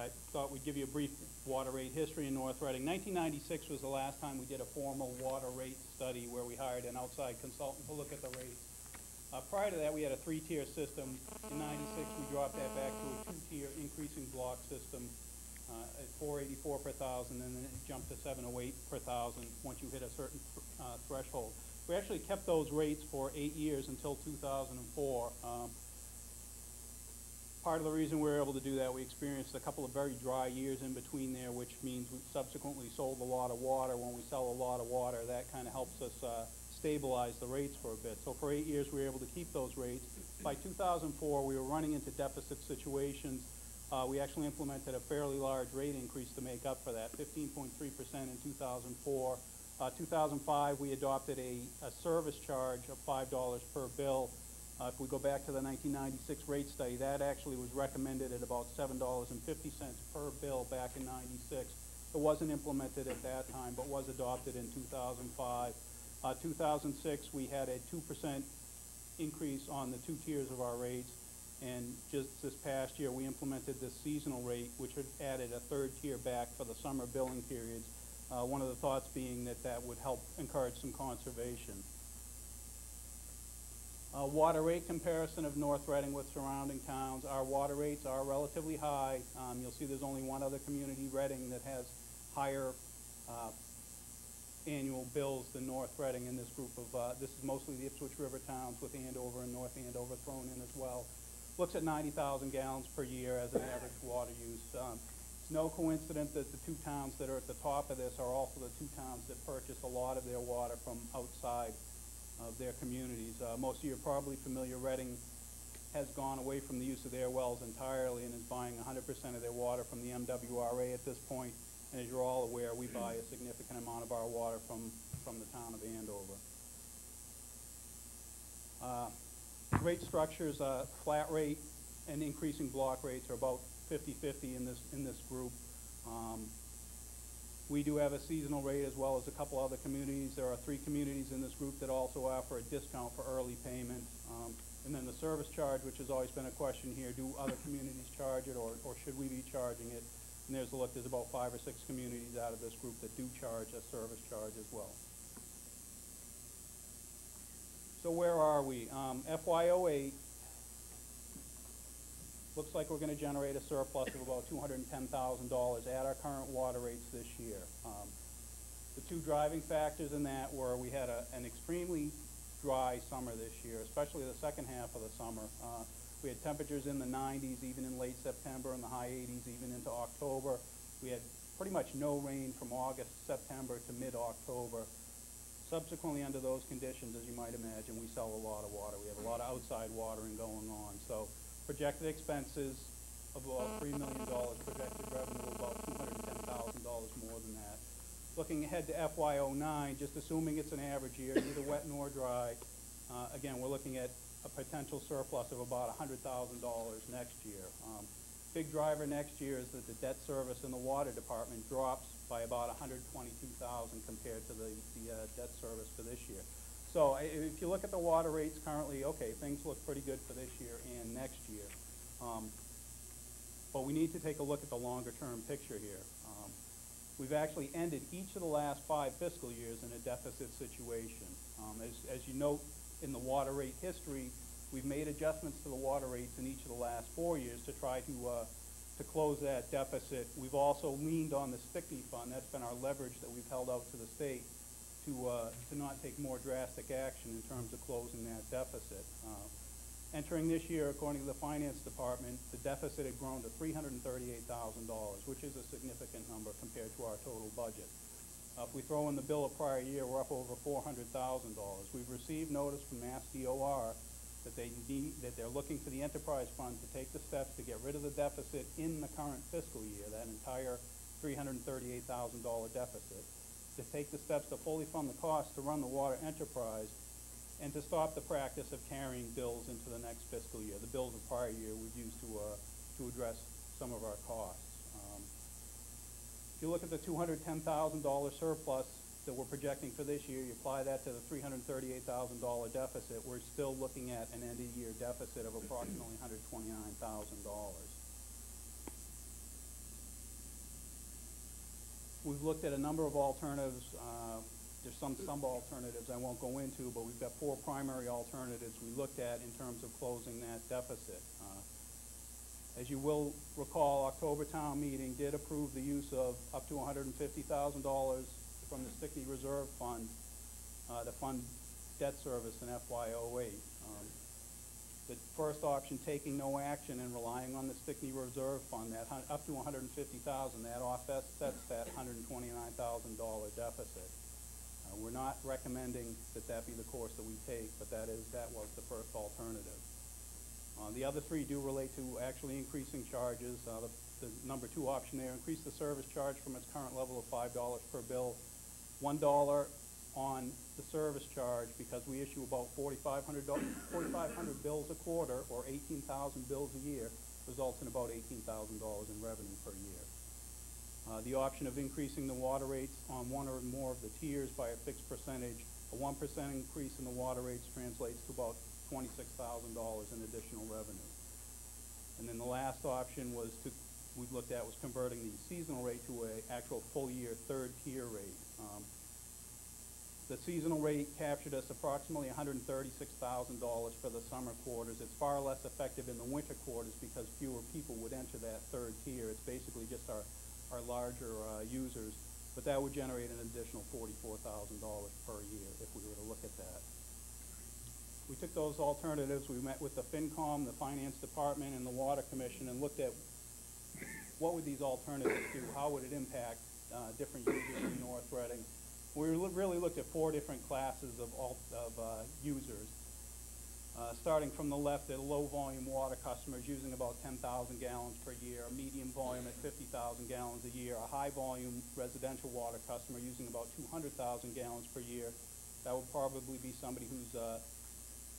I thought we'd give you a brief water rate history in North Reading. 1996 was the last time we did a formal water rate study where we hired an outside consultant to look at the rates. Prior to that, we had a three-tier system. In 96, we dropped that back to a two-tier increasing block system at $4.84 per thousand, and then it jumped to $7.08 per thousand once you hit a certain threshold. We actually kept those rates for 8 years until 2004. Part of the reason we were able to do that, we experienced a couple of very dry years in between there, which means we subsequently sold a lot of water. When we sell a lot of water, that kind of helps us stabilize the rates for a bit. So for 8 years, we were able to keep those rates. By 2004, we were running into deficit situations. We actually implemented a fairly large rate increase to make up for that, 15.3% in 2004. 2005, we adopted a service charge of $5 per bill. If we go back to the 1996 rate study, that actually was recommended at about $7.50 per bill back in 96. It wasn't implemented at that time, but was adopted in 2005. 2006, we had a 2% increase on the two tiers of our rates, and just this past year, we implemented this seasonal rate, which had added a third tier back for the summer billing periods. One of the thoughts being that that would help encourage some conservation. Water rate comparison of North Reading with surrounding towns. Our water rates are relatively high. You'll see there's only one other community, Reading, that has higher annual bills than North Reading in this group of, this is mostly the Ipswich River towns with Andover and North Andover thrown in as well. Looks at 90,000 gallons per year as an average water use. It's no coincidence that the two towns that are at the top of this are also the two towns that purchase a lot of their water from outside of their communities. Most of you are probably familiar, Reading has gone away from the use of their wells entirely and is buying 100% of their water from the MWRA at this point. And as you're all aware, we buy a significant amount of our water from the town of Andover. Rate structures, flat rate and increasing block rates are about 50-50 in this group. We do have a seasonal rate as well as a couple other communities. There are 3 communities in this group that also offer a discount for early payment. And then the service charge, which has always been a question here, do other communities charge it or should we be charging it? And there's a look, there's about 5 or 6 communities out of this group that do charge a service charge as well. So where are we? FY08 looks like we're going to generate a surplus of about $210,000 at our current water rates this year. The 2 driving factors in that were we had an extremely dry summer this year, especially the second half of the summer. We had temperatures in the 90s even in late September and the high 80s even into October. We had pretty much no rain from August, September to mid-October. Subsequently, under those conditions, as you might imagine, we sell a lot of water. We have a lot of outside watering going on. So projected expenses of about $3 million, projected revenue of about $210,000 more than that. Looking ahead to FY09, just assuming it's an average year, neither wet nor dry, again, we're looking at a potential surplus of about $100,000 next year. Big driver next year is that the debt service in the water department drops by about $122,000 compared to the debt service for this year. So if you look at the water rates currently, okay, things look pretty good for this year and next year. But we need to take a look at the longer term picture here. We've actually ended each of the last 5 fiscal years in a deficit situation. As you note in the water rate history, we've made adjustments to the water rates in each of the last 4 years to try to close that deficit. We've also leaned on the sticky fund. That's been our leverage that we've held out to the state to not take more drastic action in terms of closing that deficit. Entering this year, according to the finance department, the deficit had grown to $338,000, which is a significant number compared to our total budget. If we throw in the bill of prior year, we're up over $400,000. We've received notice from Mass DOR that they're looking for the enterprise fund to take the steps to get rid of the deficit in the current fiscal year, that entire $338,000 deficit, to take the steps to fully fund the cost to run the water enterprise, and to stop the practice of carrying bills into the next fiscal year. The bills of prior year we've used to address some of our costs. If you look at the $210,000 surplus that we're projecting for this year, you apply that to the $338,000 deficit, we're still looking at an end-of-year deficit of approximately $129,000. We've looked at a number of alternatives. There's some alternatives I won't go into, but we've got 4 primary alternatives we looked at in terms of closing that deficit. As you will recall, October town meeting did approve the use of up to $150,000 from the Stickney Reserve Fund to fund debt service in FY08. The first option, taking no action and relying on the Stickney Reserve Fund, that up to $150,000, that offsets that $129,000 deficit. We're not recommending that be the course that we take, but that was the first alternative. The other 3 do relate to actually increasing charges. The number 2 option there, increase the service charge from its current level of $5 per bill, $1 on the service charge, because we issue about 4,500 bills a quarter, or 18,000 bills a year, results in about $18,000 in revenue per year. The option of increasing the water rates on one or more of the tiers by a fixed percentage. A 1% increase in the water rates translates to about $26,000 in additional revenue. And then the last option we've looked at was converting the seasonal rate to an actual full year 3rd tier rate. The seasonal rate captured us approximately $136,000 for the summer quarters. It's far less effective in the winter quarters because fewer people would enter that 3rd tier. It's basically just our larger users, but that would generate an additional $44,000 per year if we were to look at that. We took those alternatives. We met with the FinCom, the Finance Department, and the Water Commission and looked at what would these alternatives do, how would it impact different users in North Reading. We really looked at 4 different classes of users. Starting from the left, at low volume water customers using about 10,000 gallons per year, a medium volume at 50,000 gallons a year, a high volume residential water customer using about 200,000 gallons per year. That would probably be somebody who's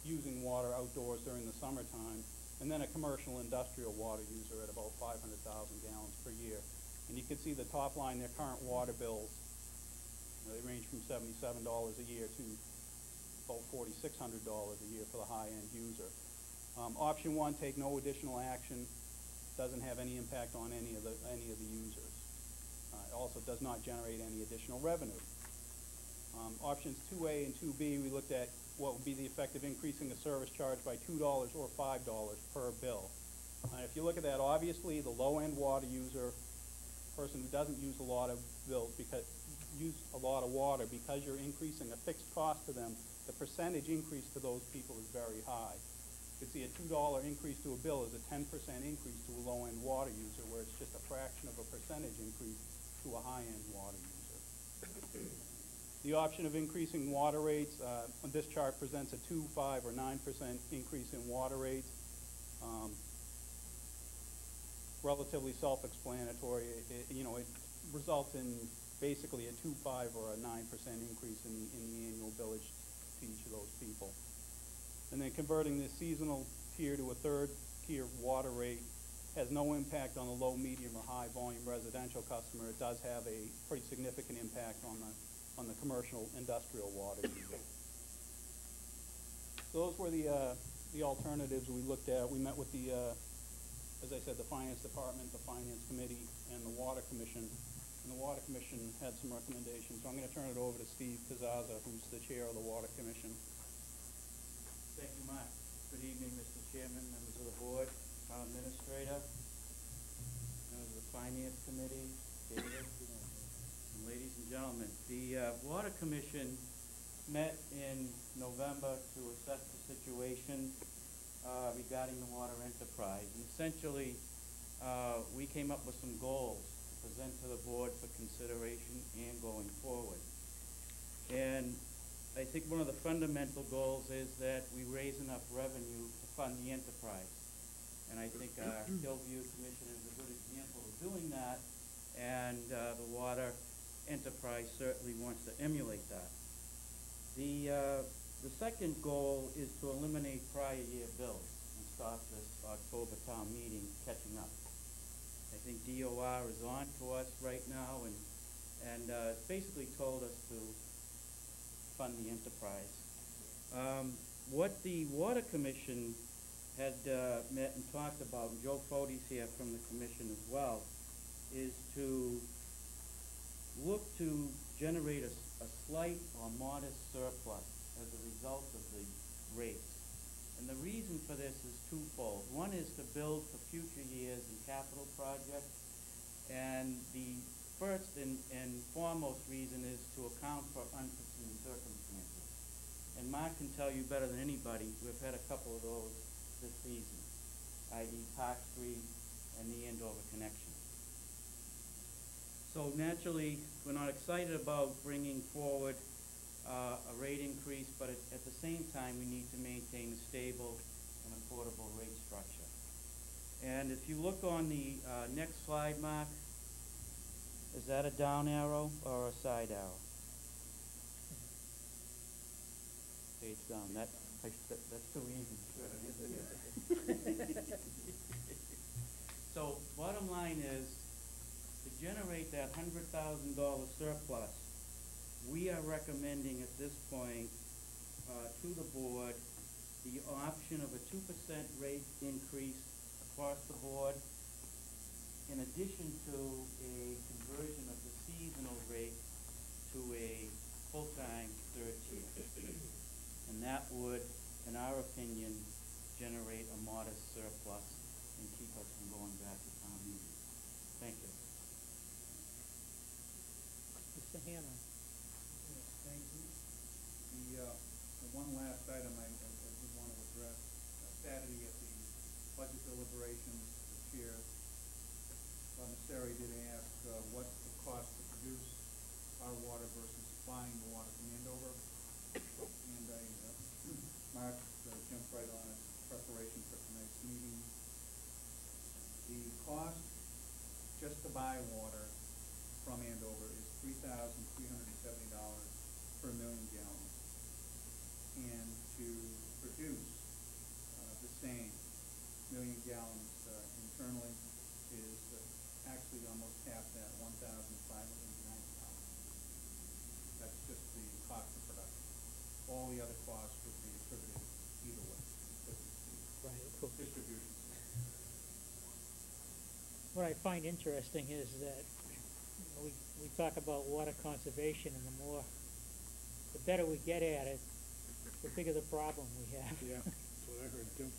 using water outdoors during the summertime. And then a commercial industrial water user at about 500,000 gallons per year. And you can see the top line, their current water bills. They range from $77 a year to about $4,600 a year for the high-end user. Option 1, take no additional action, doesn't have any impact on any of the users. It also does not generate any additional revenue. Options 2A and 2B, we looked at what would be the effect of increasing the service charge by $2 or $5 per bill. If you look at that, obviously the low-end water user, person who doesn't use a lot of water, because you're increasing a fixed cost to them, the percentage increase to those people is very high. You can see a $2 increase to a bill is a 10% increase to a low-end water user, where it's just a fraction of a percentage increase to a high-end water user. The option of increasing water rates, on this chart presents a 2, 5, or 9% increase in water rates. Relatively self-explanatory. It results in basically a 2, 5, or a 9% increase in the annual billage to each of those people. And then converting the seasonal tier to a 3rd tier water rate has no impact on the low, medium, or high volume residential customer. It does have a pretty significant impact on the commercial industrial water user. So those were the alternatives we looked at. We met with as I said, the Finance Department, the Finance Committee, and the Water Commission. And the Water Commission had some recommendations. So I'm going to turn it over to Steve Pizzazza, who's the chair of the Water Commission. Thank you, Mark. Good evening, Mr. Chairman, members of the board, town administrator, members of the Finance Committee, David, and ladies and gentlemen. The Water Commission met in November to assess the situation regarding the water enterprise. And essentially, we came up with some goals to present to the board for consideration and going forward. And I think one of the fundamental goals is that we raise enough revenue to fund the enterprise. And I think our Hillview Commission is a good example of doing that, and the water enterprise certainly wants to emulate that. The second goal is to eliminate prior year bills and start this October town meeting catching up. I think DOR is on to us right now and basically told us to fund the enterprise. What the Water Commission had met and talked about, and Joe Fode's here from the commission as well, is to look to generate a slight or modest surplus as a result of the rates. And the reason for this is twofold. One is to build for future years in capital projects, and the first and foremost reason is to account for unforeseen circumstances. And Mark can tell you better than anybody, we've had a couple of those this season, i.e. Park Street and the Andover connection. So naturally, we're not excited about bringing forward a rate increase, but at the same time, we need to maintain a stable and affordable rate structure. And if you look on the next slide, Mark, is that a down arrow or a side arrow? Page down. That's too easy. So bottom line is, to generate that $100,000 surplus, we are recommending at this point to the board the option of a 2% rate increase across the board, in addition to a conversion of the seasonal rate to a full-time third tier. And that would, in our opinion, generate a modest surplus and keep us from going back to town meeting. Thank you. Mr. Hanna. Yes, thank you. The one last item I did want to address, Saturday at the budget deliberations, the chair, Messeri did ask what the cost to produce our water versus supplying the water from Andover. And I Mark jumped right on it, preparation for tonight's meeting. The cost just to buy water from Andover is $3,370 per million gallons. And to produce the same million gallons internally is actually almost half that, $1,590. That's just the cost of production. All the other costs would be attributed either way, because it's Right, the of course. distribution. What I find interesting is that we talk about water conservation, and the better we get at it, the bigger the problem we have. Yeah, that's what I heard too.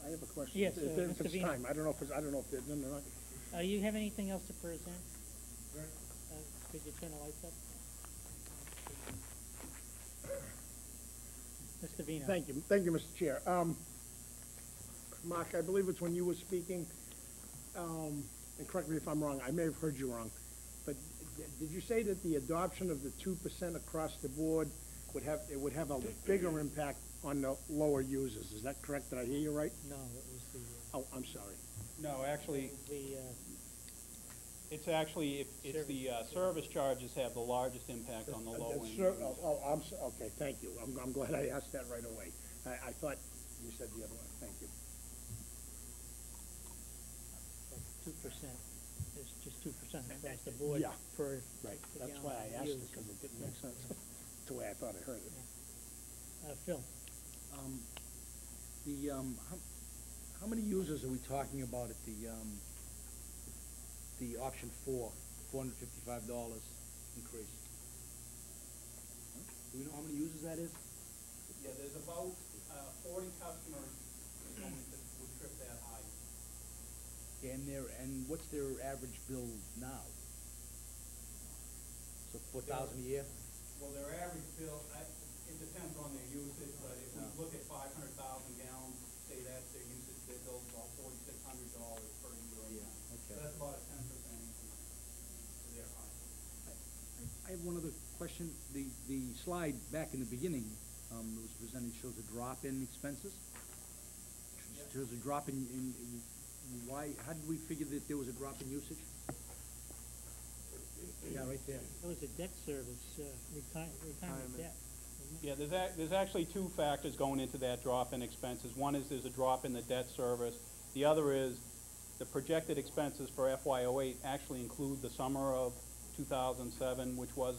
I have a question. Yes, If Mr. it's Vino. time, I don't know if it's in or not. You have anything else to present? Could you turn the lights up? Mr. Vino. Thank you, Mr. Chair. Mark, I believe it's when you were speaking, and correct me if I'm wrong, I may have heard you wrong, but did you say that the adoption of the 2% across the board would have a bigger impact on the lower users? Is that correct? Did I hear you right? No, it was the, Oh, I'm sorry. No, actually, the, it's actually, it's the service charges have the largest impact on the low end users. Okay, thank you. I'm glad I asked that right away. I thought you said the other one. Thank you. 2%, it's just 2% across the board Yeah. per Right, per that's gallon why I asked it, used. because it didn't make sense. That's the way I thought I heard it. Phil, How many users are we talking about at the option 4, $455 increase? Do we know how many users that is? Yeah, there's about 40 customers going to would trip that high. And what's their average bill now? So 4,000 a year? Well, their average bill, it depends on their usage, but if we look at 500,000 gallons, say that's their usage, their bill's about $4,600 per year. Yeah, okay. So that's about a 10% increase to their cost. I have one other question. The slide back in the beginning that was presented shows a drop in expenses. Shows a drop in why? How did we figure that there was a drop in usage? Yeah, right there. it was a debt service, retirement debt. Yeah, there's actually two factors going into that drop in expenses. One is there's a drop in the debt service. The other is the projected expenses for FY08 actually include the summer of 2007, which was